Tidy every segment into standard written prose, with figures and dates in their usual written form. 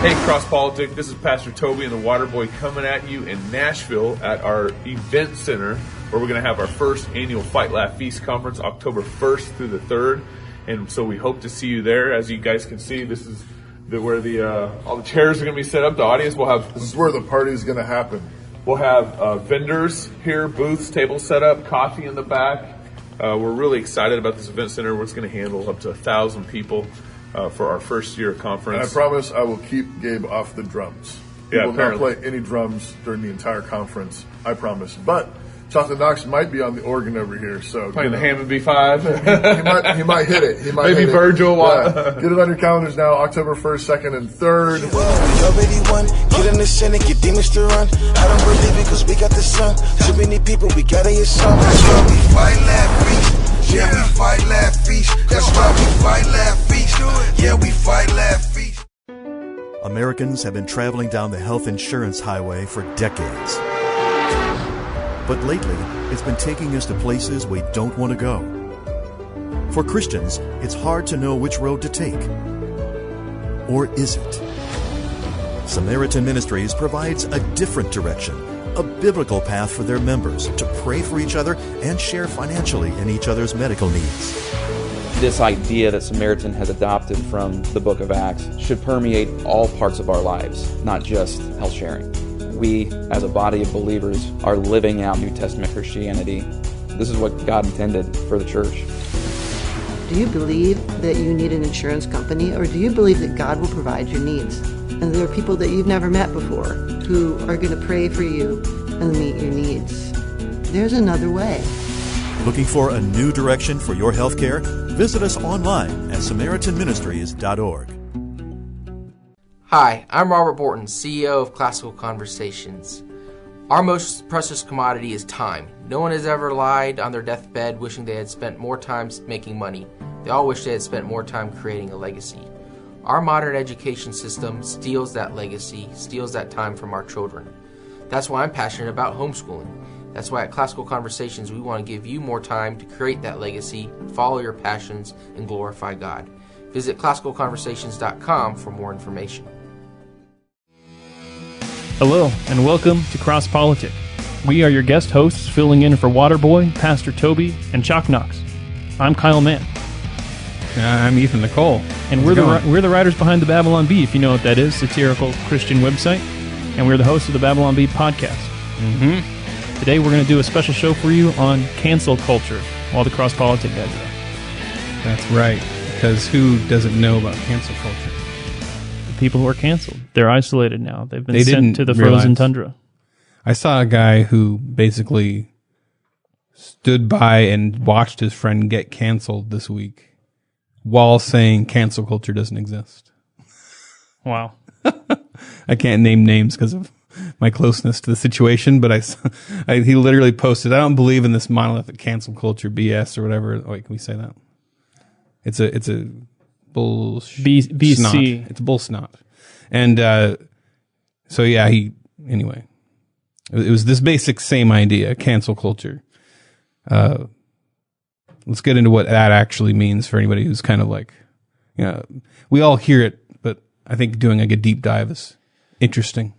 Hey, Cross Politic, this is Pastor Toby and the Waterboy coming at you in Nashville at our event center where we're going to have our first annual Fight, Laugh, Feast conference October 1st through the 3rd. And so we hope to see you there. As you guys can see, this is where all the chairs are going to be set up. The audience will have... This is where the party is going to happen. We'll have vendors here, booths, tables set up, coffee in the back. We're really excited about this event center. It's going to handle up to 1,000 people. For our first year conference. And I promise I will keep Gabe off the drums. He will not play any drums during the entire conference. I promise. But Jonathan Knox might be on the organ over here. So playing the Hammond B5. he might hit it. Maybe Virgil. Yeah. Get it on your calendars now. October 1st, 2nd, and 3rd. We already won. Get in the Senate, get demons to run. I don't believe it because we got the sun. Too many people, we gotta hear some. That's why we fight, laugh, feast. Yeah, we fight, laugh, feast. That's why we fight, laugh, feast. Yeah, we fight, laugh, feast. Americans have been traveling down the health insurance highway for decades. But lately, it's been taking us to places we don't want to go. For Christians, it's hard to know which road to take. Or is it? Samaritan Ministries provides a different direction, a biblical path for their members to pray for each other and share financially in each other's medical needs. This idea that Samaritan has adopted from the book of Acts should permeate all parts of our lives, not just health sharing. We, as a body of believers, are living out New Testament Christianity. This is what God intended for the church. Do you believe that you need an insurance company, or do you believe that God will provide your needs? And there are people that you've never met before who are going to pray for you and meet your needs. There's another way. Looking for a new direction for your health care? Visit us online at SamaritanMinistries.org. Hi, I'm Robert Borton, CEO of Classical Conversations. Our most precious commodity is time. No one has ever lied on their deathbed wishing they had spent more time making money. They all wish they had spent more time creating a legacy. Our modern education system steals that legacy, steals that time from our children. That's why I'm passionate about homeschooling. That's why at Classical Conversations we want to give you more time to create that legacy, follow your passions, and glorify God. Visit classicalconversations.com for more information. Hello, and welcome to Cross Politic. We are your guest hosts filling in for Waterboy, Pastor Toby, and Chalk Knox. I'm Kyle Mann. I'm Ethan Nicole. And we're the writers behind the Babylon Bee, if you know what that is, satirical Christian website. And we're the hosts of the Babylon Bee podcast. Mm-hmm. Today we're going to do a special show for you on cancel culture, while the Cross Politic guys are. That's right, because who doesn't know about cancel culture? The people who are canceled. They're isolated now. They've been sent to the frozen tundra. I saw a guy who basically stood by and watched his friend get canceled this week while saying cancel culture doesn't exist. Wow. I can't name names because of my closeness to the situation, but he literally posted, I don't believe in this monolithic cancel culture BS or whatever. Wait, can we say that? It's a bull BC. Snot. It's bull snot. And so yeah, anyway. It was this basic same idea, cancel culture. Let's get into what that actually means for anybody who's kind of like, we all hear it, but I think doing like a deep dive is interesting.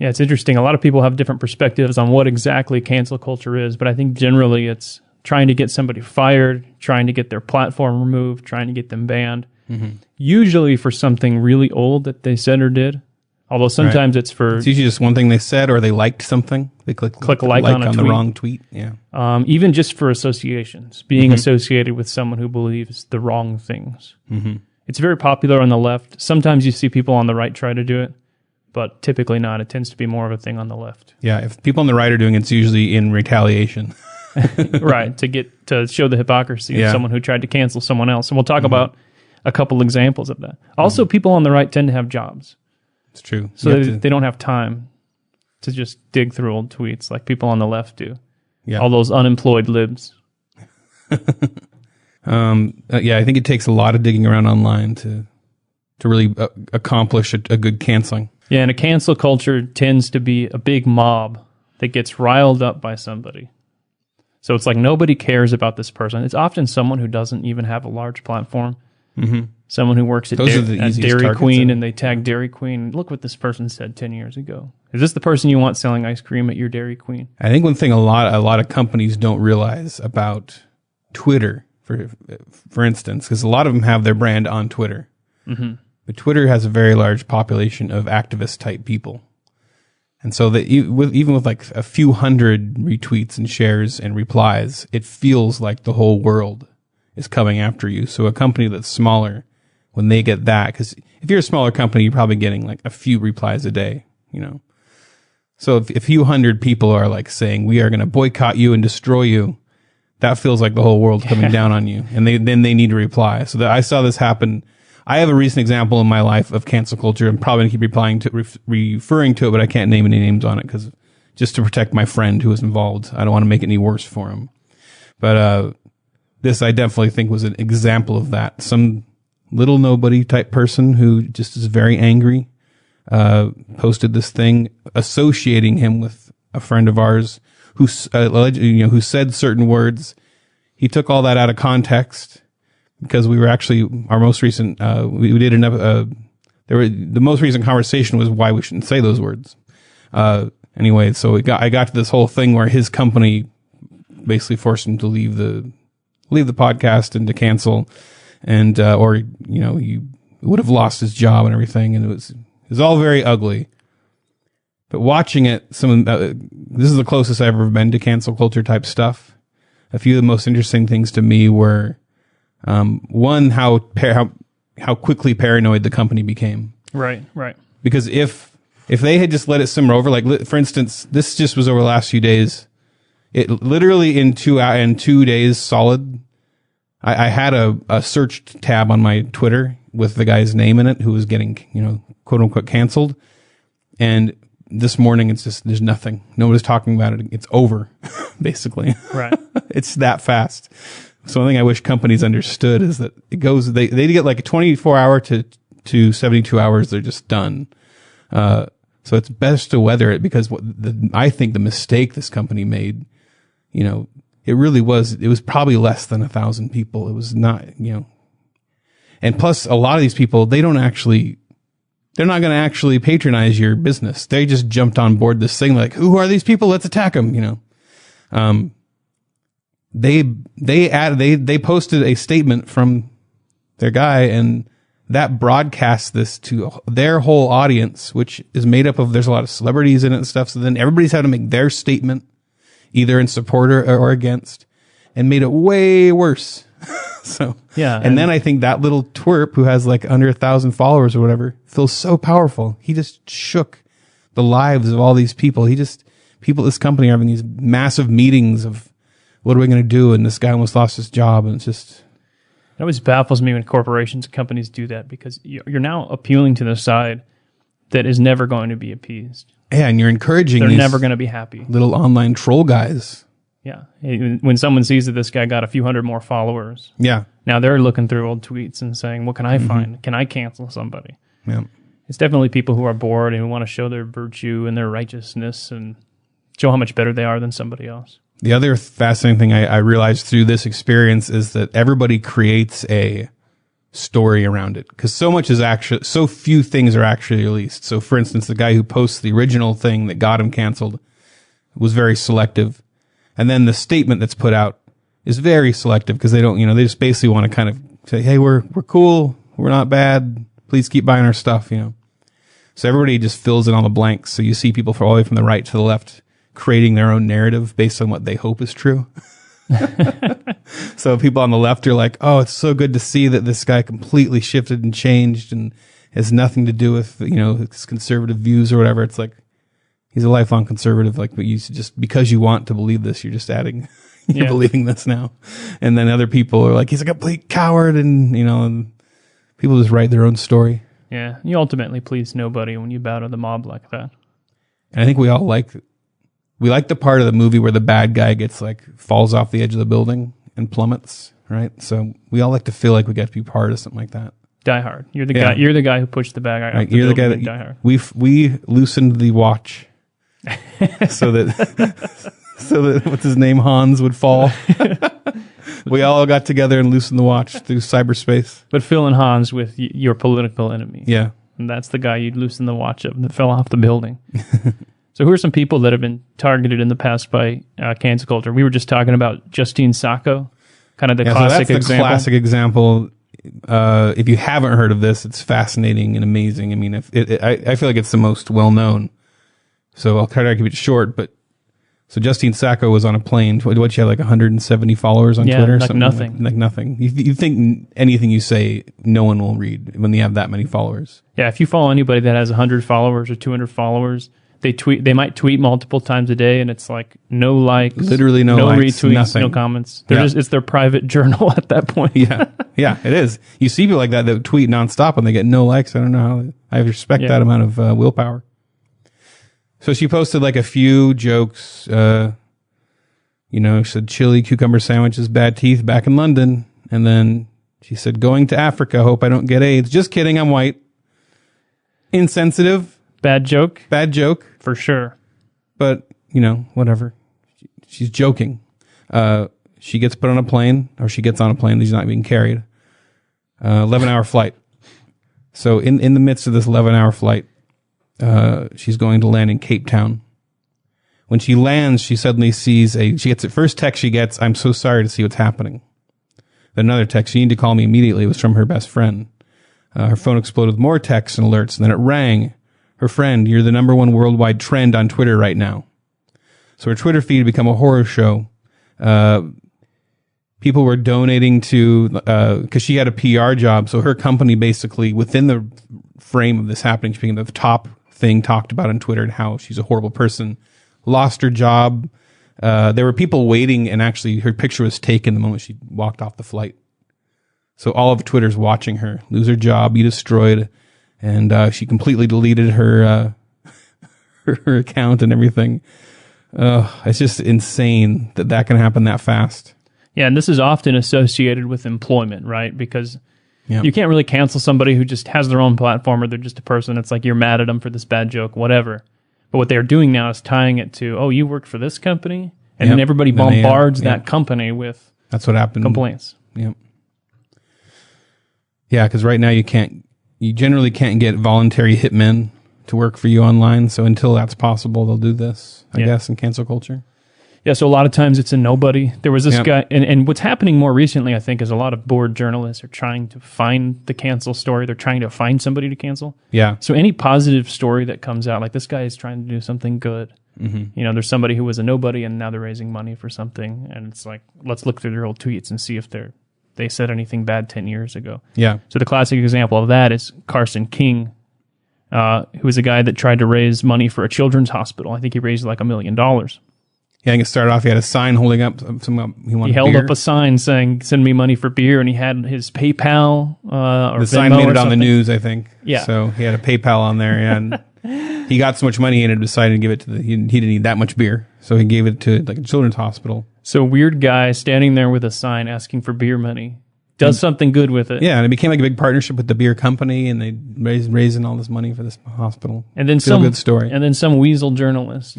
Yeah, it's interesting. A lot of people have different perspectives on what exactly cancel culture is, but I think generally it's trying to get somebody fired, trying to get their platform removed, trying to get them banned. Mm-hmm. Usually for something really old that they said or did. Although sometimes it's usually just one thing they said, or they liked something. They click like on tweet. The wrong tweet. Yeah. Even just for associations, being associated with someone who believes the wrong things. Mm-hmm. It's very popular on the left. Sometimes you see people on the right try to do it, but typically not. It tends to be more of a thing on the left. Yeah, if people on the right are doing it, it's usually in retaliation. Right, to show the hypocrisy of someone who tried to cancel someone else. And we'll talk about a couple examples of that. Also, people on the right tend to have jobs. It's true. So they don't have time to just dig through old tweets like people on the left do. Yeah. All those unemployed libs. I think it takes a lot of digging around online to really accomplish a good canceling. Yeah, and a cancel culture tends to be a big mob that gets riled up by somebody. So it's like nobody cares about this person. It's often someone who doesn't even have a large platform. Mm-hmm. someone who works at, Those are the at easiest Dairy targets, Queen though. and they tag Dairy Queen. Look what this person said 10 years ago. Is this the person you want selling ice cream at your Dairy Queen? I think one thing a lot of companies don't realize about Twitter, for instance, because a lot of them have their brand on Twitter. Mm-hmm. But Twitter has a very large population of activist type people. And so that even with like a few hundred retweets and shares and replies, it feels like the whole world is coming after you. So a company that's smaller, when they get that, because if you're a smaller company, you're probably getting like a few replies a day, you know. So if a few hundred people are like saying, we are going to boycott you and destroy you, that feels like the whole world coming down on you. And then they need to reply. So I saw this happen. I have a recent example in my life of cancel culture. I'm probably going to keep referring to it, but I can't name any names on it because just to protect my friend who was involved. I don't want to make it any worse for him. But this I definitely think was an example of that. Some little nobody type person who just is very angry posted this thing associating him with a friend of ours who who said certain words. He took all that out of context. Because we were actually, our most recent, we did the most recent conversation was why we shouldn't say those words. Anyway, so I got to this whole thing where his company basically forced him to leave the podcast and to cancel, and or he would have lost his job and everything, and it was all very ugly. But watching it, this is the closest I've ever been to cancel culture type stuff. A few of the most interesting things to me were. One, how quickly paranoid the company became. Right. Because if they had just let it simmer over, like for instance, this just was over the last few days. It literally in 2 days solid. I had a search tab on my Twitter with the guy's name in it who was getting quote unquote canceled, and this morning it's just there's nothing. Nobody's talking about it. It's over, basically. Right. It's that fast. So one thing I wish companies understood is that it goes, they get like a 24 hour to 72 hours. They're just done. So it's best to weather it because I think the mistake this company made, it was probably less than 1,000 people. It was not, and plus a lot of these people, they're not going to actually patronize your business. They just jumped on board this thing like, who are these people? Let's attack them, They posted a statement from their guy and that broadcast this to their whole audience, which is made up of, there's a lot of celebrities in it and stuff. So then everybody's had to make their statement either in support or against, and made it way worse. So, yeah. And then I think that little twerp who has like under 1,000 followers or whatever feels so powerful. He just shook the lives of all these people. People at this company are having these massive meetings of, what are we going to do? And this guy almost lost his job. And it's just. It always baffles me when corporations and companies do that because you're now appealing to the side that is never going to be appeased. Yeah, and you're encouraging They're never going to be happy. Little online troll guys. Yeah. When someone sees that this guy got a few hundred more followers. Yeah. Now they're looking through old tweets and saying, what can I find? Can I cancel somebody? Yeah. It's definitely people who are bored and who want to show their virtue and their righteousness and show how much better they are than somebody else. The other fascinating thing I realized through this experience is that everybody creates a story around it because so few things are actually released. So for instance, the guy who posts the original thing that got him canceled was very selective. And then the statement that's put out is very selective because they don't, they just basically want to kind of say, hey, we're cool. We're not bad. Please keep buying our stuff, So everybody just fills in all the blanks. So you see people all the way from the right to the left creating their own narrative based on what they hope is true. So people on the left are like, oh, it's so good to see that this guy completely shifted and changed and has nothing to do with, his conservative views or whatever. It's like, he's a lifelong conservative, but you just, because you want to believe this, you're just adding, you're believing this now. And then other people are like, he's a complete coward and, and people just write their own story. Yeah. You ultimately please nobody when you bow to the mob like that. And I think we all like the part of the movie where the bad guy gets falls off the edge of the building and plummets, right? So we all like to feel like we get to be part of something like that. Die Hard. You're the guy. You're the guy who pushed the bad guy off the You're the guy building. Die Hard. We loosened the watch so that what's his name, Hans, would fall. We all got together and loosened the watch through cyberspace. But Phil and Hans with your political enemy. Yeah. And that's the guy you'd loosen the watch of that fell off the building. So who are some people that have been targeted in the past by cancel culture? We were just talking about Justine Sacco, kind of the classic so that's example. The classic example. If you haven't heard of this, it's fascinating and amazing. I mean, I feel like it's the most well-known. So I'll try to keep it short, but so Justine Sacco was on a plane. What, she had like 170 followers on Twitter? Like nothing. Like nothing. You think anything you say, no one will read when you have that many followers. Yeah, if you follow anybody that has 100 followers or 200 followers, they might tweet multiple times a day, and it's like no likes, literally no likes, retweets, nothing. no comments. It's their private journal at that point. Yeah, it is. You see people like that tweet nonstop and they get no likes. I don't know how. I respect that amount of willpower. So she posted like a few jokes. She said chili cucumber sandwiches, bad teeth, back in London, and then she said going to Africa. Hope I don't get AIDS. Just kidding. I'm white. Insensitive. Bad joke. For sure. But, whatever. She's joking. She gets put on a plane, or she gets on a plane. She's not being carried. 11-hour flight. So in the midst of this 11-hour flight, she's going to land in Cape Town. When she lands, she suddenly sees she gets the first text she gets, I'm so sorry to see what's happening. Then another text, you need to call me immediately. It was from her best friend. Her phone exploded with more texts and alerts, and then it rang. Her friend, you're the #1 worldwide trend on Twitter right now. So her Twitter feed had become a horror show. People were donating to, because she had a PR job. So her company basically, within the frame of this happening, she became the top thing talked about on Twitter and how she's a horrible person. Lost her job. There were people waiting, and actually her picture was taken the moment she walked off the flight. So all of Twitter's watching her lose her job, be destroyed. And she completely deleted her her account and everything. It's just insane that can happen that fast. Yeah, and this is often associated with employment, right? Because you can't really cancel somebody who just has their own platform, or they're just a person. It's like you're mad at them for this bad joke, whatever. But what they're doing now is tying it to, oh, you work for this company? And then everybody bombards that company with that's what happened. Complaints. Yep. Yeah, because right now you generally can't get voluntary hitmen to work for you online. So until that's possible, they'll do this, I guess, in cancel culture. Yeah, so a lot of times it's a nobody. There was this guy, and what's happening more recently, I think, is a lot of bored journalists are trying to find the cancel story. They're trying to find somebody to cancel. Yeah. So any positive story that comes out, like this guy is trying to do something good. Mm-hmm. There's somebody who was a nobody and now they're raising money for something. And it's like, let's look through their old tweets and see if they said anything bad 10 years ago. Yeah. So the classic example of that is Carson King, who was a guy that tried to raise money for a children's hospital. I think he raised like $1 million. Yeah, I think it started off, he had a sign holding up he held beer. up a sign saying, send me money for beer, and he had his PayPal or the Venmo sign made it on the something. news, I think. Yeah. So he had a PayPal on there, and he got so much money he ended up deciding to give it to he didn't need that much beer. So he gave it to like a children's hospital. So weird guy standing there with a sign asking for beer money. Does something good with it. Yeah, and it became like a big partnership with the beer company, and they raising all this money for this hospital. And then good story. And then some weasel journalist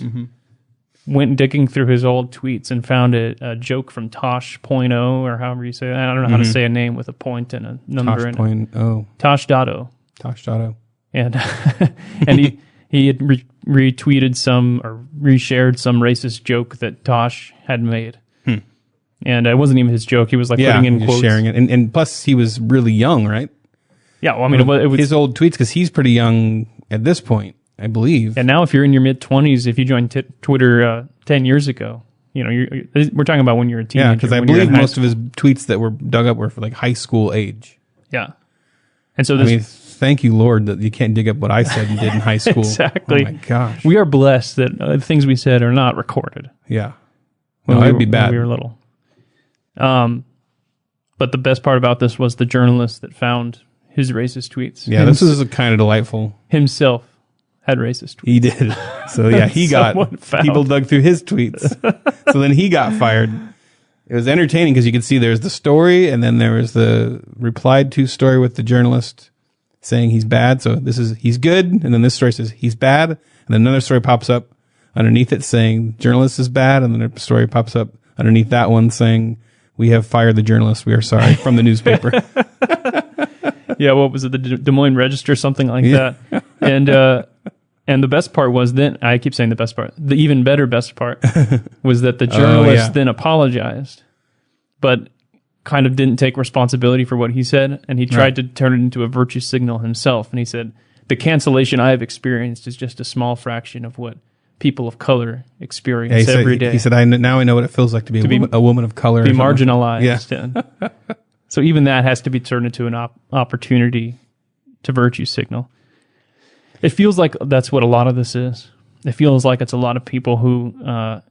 went digging through his old tweets and found a joke from Tosh.0, or however you say it. I don't know how to say a name with a point and a number in it. Tosh.0. Tosh.0. And and he had retweeted some or reshared some racist joke that Tosh had made. And it wasn't even his joke. He was like putting in quotes. Sharing it. And plus he was really young, right? Yeah, well, I mean, it was his old tweets, because he's pretty young at this point, I believe. And now if you're in your mid-20s, if you joined Twitter 10 years ago, we're talking about when you're a teenager. Yeah, because I believe most of his tweets that were dug up were for like high school age. Yeah. And so thank you, Lord, that you can't dig up what I said and did in high school. Exactly. Oh my gosh. We are blessed that things we said are not recorded. Yeah. Well, that'd be bad. When we were little. But the best part about this was the journalist that found his racist tweets. Yeah, this is kind of delightful. Himself had racist tweets. He did. So yeah, people dug through his tweets. So then he got fired. It was entertaining because you could see there's the story, and then there was the replied to story with the journalist saying he's bad. So he's good. And then this story says he's bad. And then another story pops up underneath it saying journalist is bad. And then a story pops up underneath that one saying We have fired the journalist. We are sorry from the newspaper. Yeah, what was it? The Des Moines Register, something like that. And the best part was then, I keep saying the best part, the even better best part was that the journalist then apologized, but kind of didn't take responsibility for what he said, and he tried to turn it into a virtue signal himself. And he said, the cancellation I have experienced is just a small fraction of what people of color experience every day. He said, now I know what it feels like to be a woman of color. Be marginalized. Yeah. So even that has to be turned into an opportunity to virtue signal. It feels like that's what a lot of this is. It feels like it's a lot of people who, not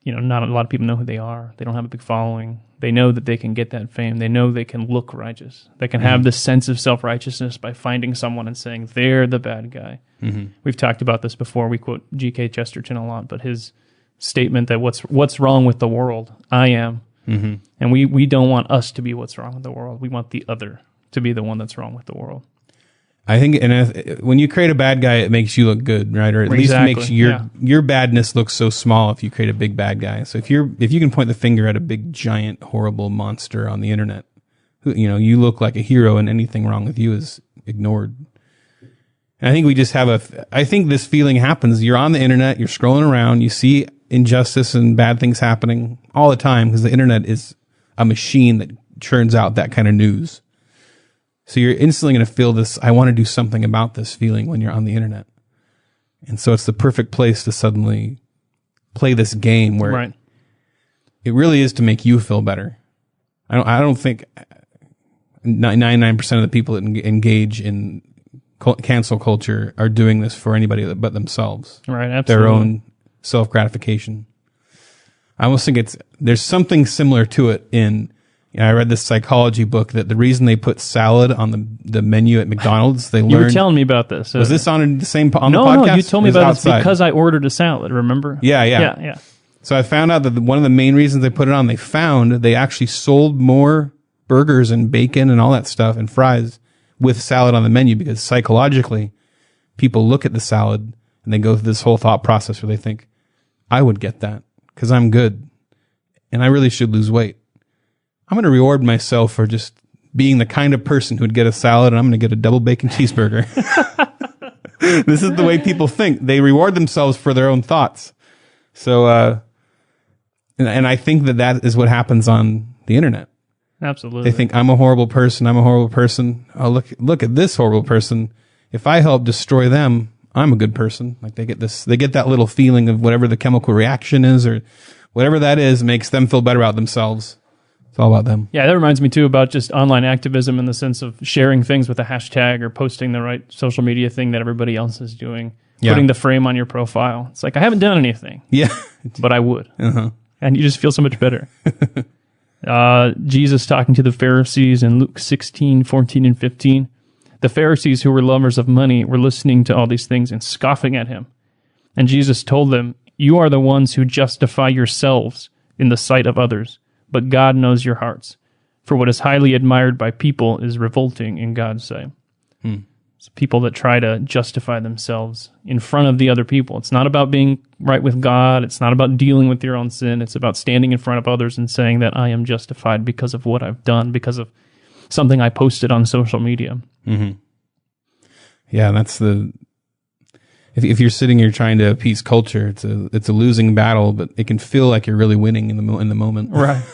a lot of people know who they are. They don't have a big following. They know that they can get that fame. They know they can look righteous. They can have this sense of self-righteousness by finding someone and saying they're the bad guy. Mm-hmm. We've talked about this before. We quote G.K. Chesterton a lot, but his statement that what's wrong with the world? I am. Mm-hmm. And we don't want us to be what's wrong with the world. We want the other to be the one that's wrong with the world. I think, and when you create a bad guy, it makes you look good, right? Or at least makes your badness look so small if you create a big bad guy. So if you can point the finger at a big, giant, horrible monster on the internet, you look like a hero, and anything wrong with you is ignored. And I think we just I think this feeling happens. You're on the internet, you're scrolling around, you see injustice and bad things happening all the time because the internet is a machine that churns out that kind of news. So you're instantly going to feel this, I want to do something about this feeling when you're on the internet. And so it's the perfect place to suddenly play this game where it really is to make you feel better. I don't think 99% of the people that engage in cancel culture are doing this for anybody but themselves. Right, absolutely. Their own self-gratification. I almost think there's something similar to it in, I read this psychology book that the reason they put salad on the menu at McDonald's, they learned. You were telling me about this. Was this on the podcast? No, you told me about it because I ordered a salad, remember? Yeah. So I found out that one of the main reasons they put it on, they actually sold more burgers and bacon and all that stuff and fries with salad on the menu because psychologically, people look at the salad and they go through this whole thought process where they think, I would get that because I'm good and I really should lose weight. I'm going to reward myself for just being the kind of person who would get a salad, and I'm going to get a double bacon cheeseburger. This is the way people think. They reward themselves for their own thoughts. So, and I think that is what happens on the internet. Absolutely. They think, I'm a horrible person. Oh, look at this horrible person. If I help destroy them, I'm a good person. Like they get that little feeling of whatever the chemical reaction is or whatever that is makes them feel better about themselves. It's all about them. Yeah, that reminds me too about just online activism in the sense of sharing things with a hashtag or posting the right social media thing that everybody else is doing. Putting the frame on your profile. It's like, I haven't done anything. Yeah. But I would. Uh-huh. And you just feel so much better. Jesus talking to the Pharisees in Luke 16, 14, and 15. The Pharisees who were lovers of money were listening to all these things and scoffing at him. And Jesus told them, you are the ones who justify yourselves in the sight of others. But God knows your hearts. For what is highly admired by people is revolting in God's sight. It's people that try to justify themselves in front of the other people. It's not about being right with God. It's not about dealing with your own sin. It's about standing in front of others and saying that I am justified because of what I've done, because of something I posted on social media. Mm-hmm. Yeah, that's if you're sitting here trying to appease culture, it's a losing battle, but it can feel like you're really winning in the moment. Right.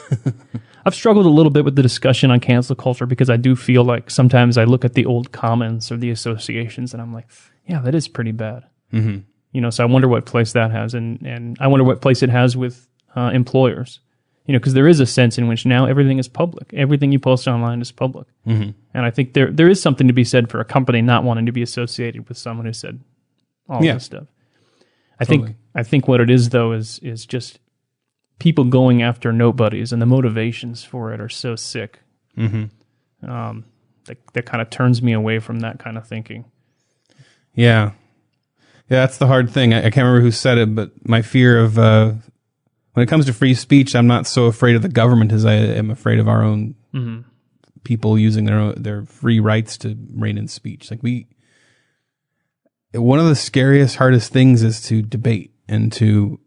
I've struggled a little bit with the discussion on cancel culture because I do feel like sometimes I look at the old comments or the associations and I'm like, yeah, that is pretty bad. Mm-hmm. So I wonder what place that has, and I wonder what place it has with employers. Because there is a sense in which now everything is public. Everything you post online is public. Mm-hmm. And I think there is something to be said for a company not wanting to be associated with someone who said all this stuff. I think what it is though is just people going after nobodies, and the motivations for it are so sick. Mm-hmm. That kind of turns me away from that kind of thinking. Yeah, that's the hard thing. I can't remember who said it, but my fear of when it comes to free speech, I'm not so afraid of the government as I am afraid of our own people using their free rights to rein in speech. One of the scariest, hardest things is to debate and to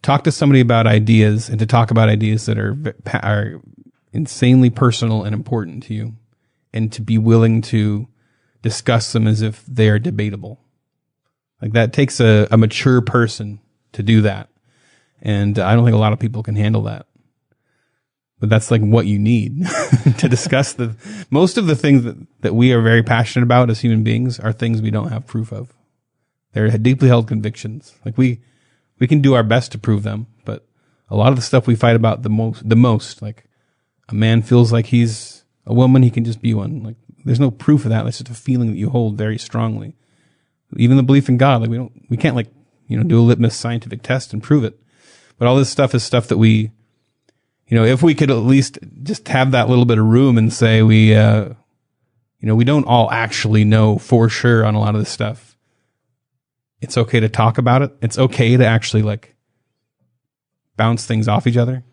talk to somebody about ideas and to talk about ideas that are insanely personal and important to you, and to be willing to discuss them as if they are debatable. Like that takes a mature person to do that. And I don't think a lot of people can handle that. But that's like what you need to discuss most of the things that we are very passionate about as human beings are things we don't have proof of. They're deeply held convictions. Like we can do our best to prove them, but a lot of the stuff we fight about the most, like a man feels like he's a woman, he can just be one. Like there's no proof of that. That's just a feeling that you hold very strongly. Even the belief in God, like we can't like, do a litmus scientific test and prove it. But all this stuff is stuff that we, if we could at least just have that little bit of room and say we don't all actually know for sure on a lot of this stuff. It's okay to talk about it. It's okay to actually like bounce things off each other.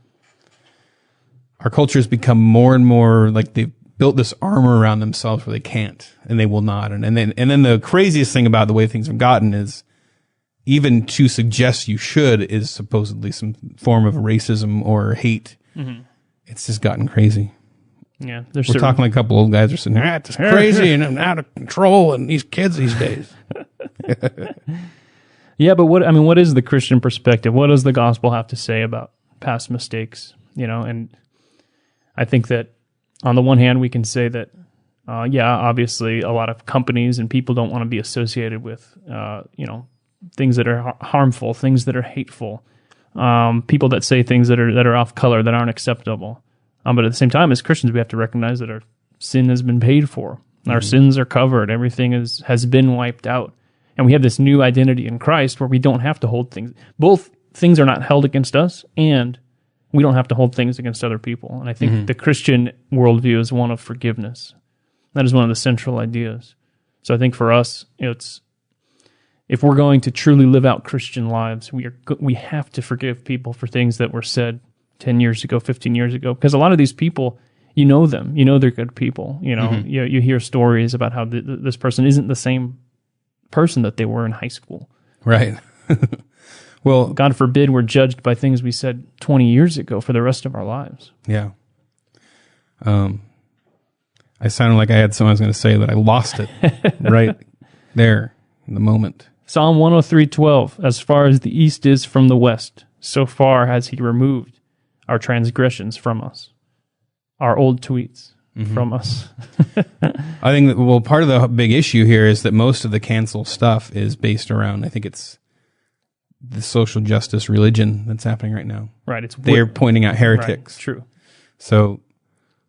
Our culture has become more and more like they've built this armor around themselves where they can't and they will not. And then the craziest thing about the way things have gotten is even to suggest you should is supposedly some form of racism or hate. Mm-hmm. It's just gotten crazy. Yeah, we're talking like a couple old guys are sitting there. It's crazy and I'm out of control, and these kids these days. Yeah, but what is the Christian perspective? What does the gospel have to say about past mistakes? And I think that on the one hand, we can say that, obviously a lot of companies and people don't want to be associated with, things that are harmful, things that are hateful, people that say things that are off color, that aren't acceptable. But at the same time, as Christians, we have to recognize that our sin has been paid for. Mm-hmm. Our sins are covered. Everything has been wiped out. And we have this new identity in Christ where we don't have to hold things. Both things are not held against us, and we don't have to hold things against other people. And I think the Christian worldview is one of forgiveness. That is one of the central ideas. So I think for us, it's if we're going to truly live out Christian lives, we have to forgive people for things that were said 10 years ago, 15 years ago. Because a lot of these people, you know them. You know they're good people. You hear stories about how this person isn't the same person that they were in high school. Right. Well, God forbid we're judged by things we said 20 years ago for the rest of our lives. Yeah. I sounded like I had something I was going to say, but I lost it right there in the moment. Psalm 103:12, as far as the east is from the west, so far has he removed our transgressions from us, our old tweets from us. I think that, part of the big issue here is that most of the cancel stuff is based around, I think it's the social justice religion that's happening right now. Right. They're pointing out heretics. Right, true. So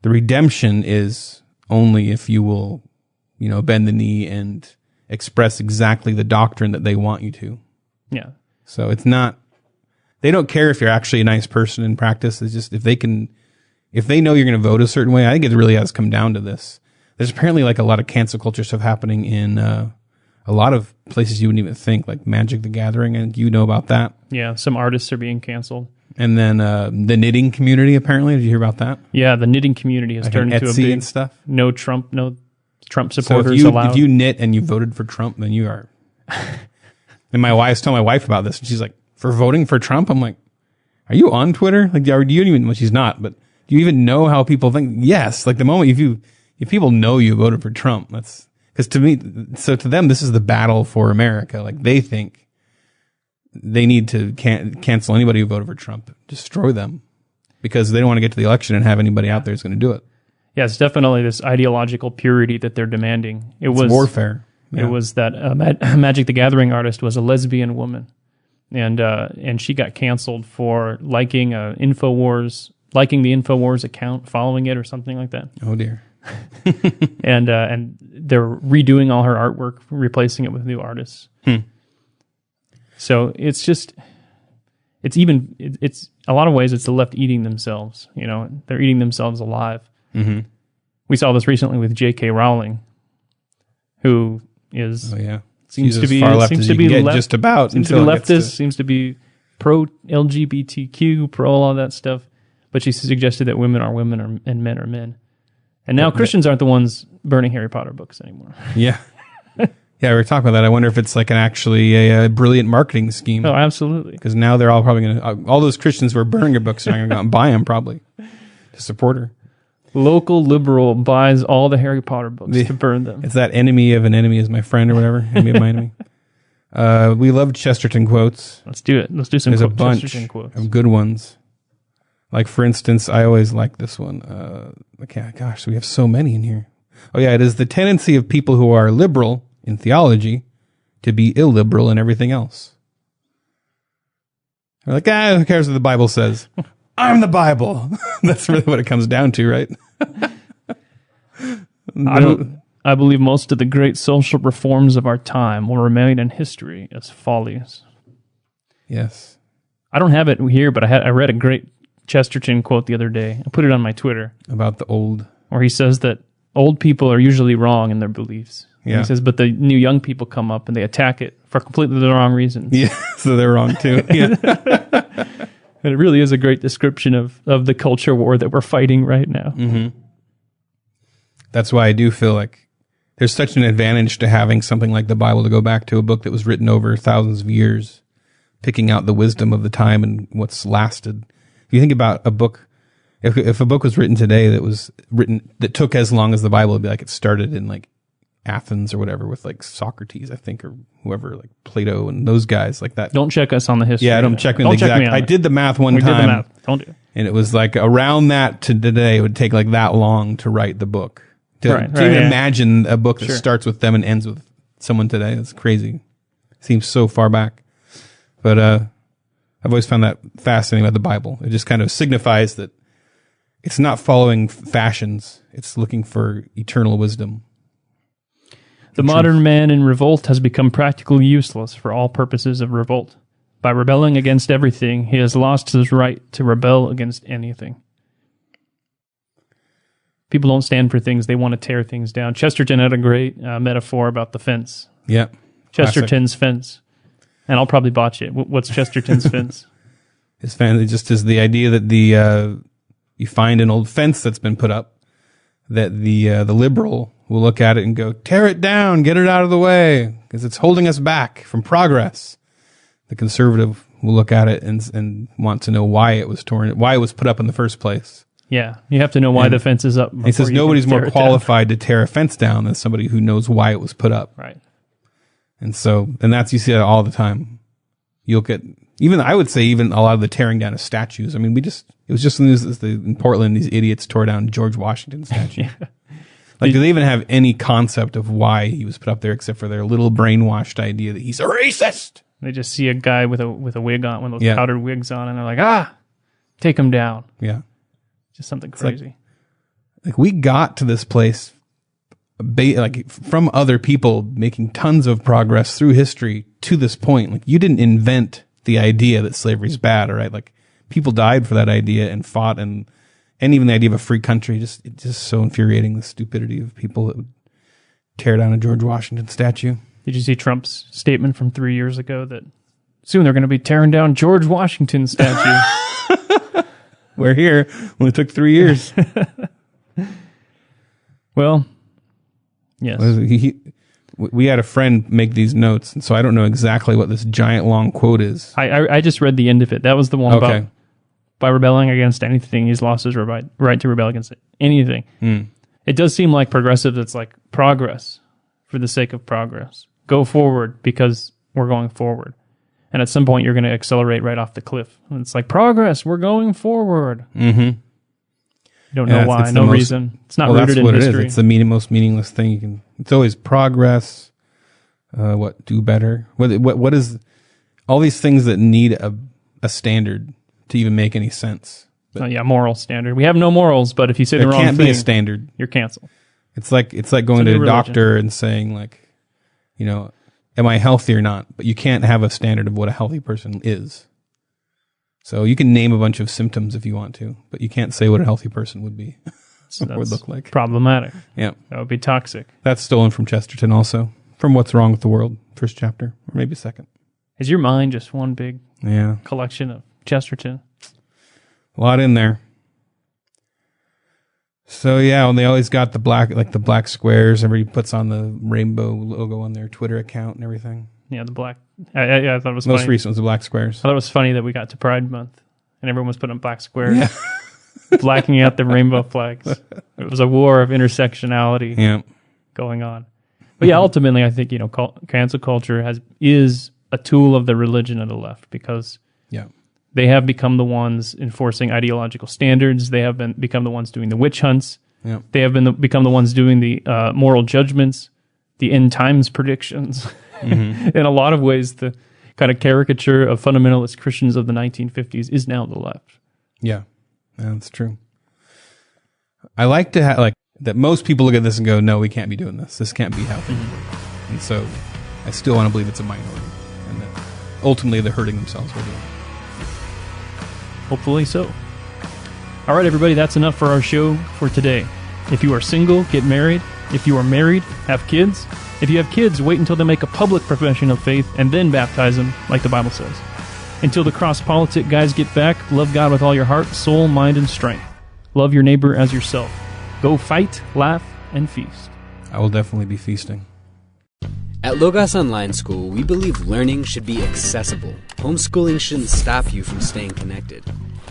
the redemption is only if you will, bend the knee and express exactly the doctrine that they want you to. Yeah. So it's not, they don't care if you're actually a nice person in practice. It's just if they know you're going to vote a certain way. I think it really has come down to this. There's apparently like a lot of cancel culture stuff happening in a lot of places you wouldn't even think, like Magic the Gathering, and you know about that. Yeah, some artists are being canceled. And then the knitting community, apparently. Did you hear about that? Yeah, the knitting community has turned into a big and stuff. No Trump supporters so allowed. If you knit and you voted for Trump, then you are. And I was telling my wife about this, and she's like, "For voting for Trump?" I'm like, "Are you on Twitter? Like, do you even?" Well, she's not, but do you even know how people think? Yes, like the moment if people know you voted for Trump, that's because to them this is the battle for America. Like they think they need to cancel anybody who voted for Trump, destroy them, because they don't want to get to the election and have anybody out there who's going to do it. Yeah, it's definitely this ideological purity that they're demanding. It's warfare. Yeah. It was that Magic the Gathering artist was a lesbian woman, and she got canceled for liking the InfoWars account, following it or something like that. Oh dear. and they're redoing all her artwork, replacing it with new artists. So it's a lot of ways it's the left eating themselves. They're eating themselves alive. Mm-hmm. We saw this recently with J.K. Rowling, who is seems to be leftist, just about seems to be leftist, seems to be pro LGBTQ, pro all that stuff. But she suggested that women are women and men are men. And now Christians aren't the ones burning Harry Potter books anymore. Yeah. Yeah, we were talking about that. I wonder if it's like actually a brilliant marketing scheme. Oh, absolutely. Because now they're all probably going to, all those Christians who are burning her books are going to go out and buy them probably to support her. Local liberal buys all the Harry Potter books to burn them. It's that enemy of an enemy is my friend or whatever. Enemy of my enemy. We love Chesterton quotes. Let's do it. Let's do some There's a bunch Chesterton quotes. of good ones. Like, for instance, I always like this one. Okay, gosh, we have so many in here. Oh, yeah, it is the tendency of people who are liberal in theology to be illiberal in everything else. They're like, who cares what the Bible says? I'm the Bible. That's really what it comes down to, right? I believe most of the great social reforms of our time will remain in history as follies. Yes. I don't have it here, but I read a great Chesterton quote the other day. I put it on my Twitter. About the old. Where he says that old people are usually wrong in their beliefs. Yeah. He says, but the new young people come up and they attack it for completely the wrong reasons. Yeah, so they're wrong too. Yeah. And it really is a great description of the culture war that we're fighting right now. Mm-hmm. That's why I do feel like there's such an advantage to having something like the Bible to go back to, a book that was written over thousands of years, picking out the wisdom of the time and what's lasted. If you think about a book, if a book was written today that took as long as the Bible, it'd be like it started in like Athens or whatever with like Socrates, I think, or whoever, like Plato and those guys like that. Don't check us on the history. Yeah, don't check me on the exact. I did the math one time. We did the math. Don't do it. And it was like around that to today, it would take like that long to write the book. To even imagine a book that starts with them and ends with someone today. That's crazy. Seems so far back. But I've always found that fascinating about the Bible. It just kind of signifies that it's not following fashions. It's looking for eternal wisdom. The modern man in revolt has become practically useless for all purposes of revolt. By rebelling against everything, he has lost his right to rebel against anything. People don't stand for things. They want to tear things down. Chesterton had a great metaphor about the fence. Yep. Chesterton's fence. And I'll probably botch it. What's Chesterton's fence? His fence just is the idea that you find an old fence that's been put up, that the liberal will look at it and go, tear it down, get it out of the way, because it's holding us back from progress. The conservative will look at it and want to know why it was torn, why it was put up in the first place. Yeah, you have to know why the fence is up. He says nobody's more qualified to tear a fence down than somebody who knows why it was put up. Right. And that's, you see that all the time. You'll get, even, I would say even a lot of the tearing down of statues. I mean, it was just in Portland, these idiots tore down George Washington's statue. Yeah. Like, do they even have any concept of why he was put up there except for their little brainwashed idea that he's a racist? They just see a guy with a wig on, one of those powdered wigs on, and they're like, take him down. Yeah. Just something crazy. Like we got to this place from other people making tons of progress through history to this point. Like, you didn't invent the idea that slavery is bad, all right? Like, people died for that idea and fought, and even the idea of a free country, it's just so infuriating, the stupidity of people that would tear down a George Washington statue. Did you see Trump's statement from 3 years ago that soon they're going to be tearing down George Washington's statue? We're here. Only took 3 years. Well, yes. We had a friend make these notes, and so I don't know exactly what this giant long quote is. I just read the end of it. That was the one about by rebelling against anything, he's lost his right to rebel against anything. It does seem like progressive. It's like progress for the sake of progress. Go forward because we're going forward. And at some point, you're going to accelerate right off the cliff. And it's like, progress, we're going forward. Mm-hmm. You don't know why, no reason. It's not rooted in history. That's what it is. It's the most meaningless thing you can. It's always progress. Do better. What is all these things that need a standard to even make any sense? Moral standard. We have no morals, but if you say the wrong thing, there can't be a standard. You're canceled. It's like going to a doctor and saying, like, am I healthy or not? But you can't have a standard of what a healthy person is. So you can name a bunch of symptoms if you want to, but you can't say what a healthy person would be. Would look like. Problematic. Yeah. That would be toxic. That's stolen from Chesterton also, from What's Wrong with the World, first chapter, or maybe second. Is your mind just one big collection of Chesterton? A lot in there. So yeah, and they always got the black squares. Everybody puts on the rainbow logo on their Twitter account and everything. Yeah, the black. I thought it was most funny. recent was the black squares. I thought it was funny that we got to Pride Month and everyone was putting up black squares, blacking out the rainbow flags. It was a war of intersectionality going on. But yeah, ultimately, I think cancel culture is a tool of the religion of the left because they have become the ones enforcing ideological standards. They have become the ones doing the witch hunts. Yep. They have become the ones doing the moral judgments, the end times predictions. In a lot of ways, the kind of caricature of fundamentalist Christians of the 1950s is now the left. Yeah, that's true. I like to have that most people look at this and go, no, we can't be doing this. This can't be healthy. And so I still want to believe it's a minority and that ultimately they're hurting themselves with it. Hopefully so. All right, everybody, that's enough for our show for today. If you are single, get married. If you are married, have kids. If you have kids, wait until they make a public profession of faith and then baptize them, like the Bible says. Until the cross-politic guys get back, love God with all your heart, soul, mind, and strength. Love your neighbor as yourself. Go fight, laugh, and feast. I will definitely be feasting. At Logos Online School, we believe learning should be accessible. Homeschooling shouldn't stop you from staying connected.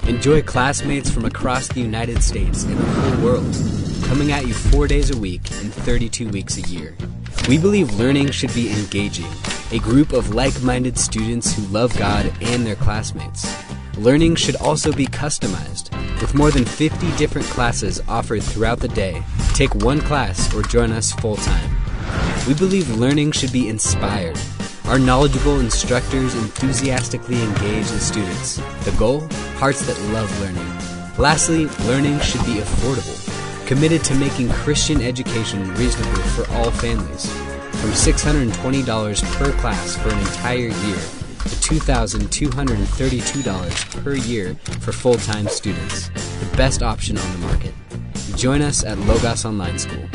Enjoy classmates from across the United States and the whole world, coming at you 4 days a week and 32 weeks a year. We believe learning should be engaging, a group of like-minded students who love God and their classmates. Learning should also be customized, with more than 50 different classes offered throughout the day. Take one class or join us full-time. We believe learning should be inspired. Our knowledgeable instructors enthusiastically engage the students. The goal? Hearts that love learning. Lastly, learning should be affordable. Committed to making Christian education reasonable for all families. From $620 per class for an entire year to $2,232 per year for full-time students. The best option on the market. Join us at Logos Online School.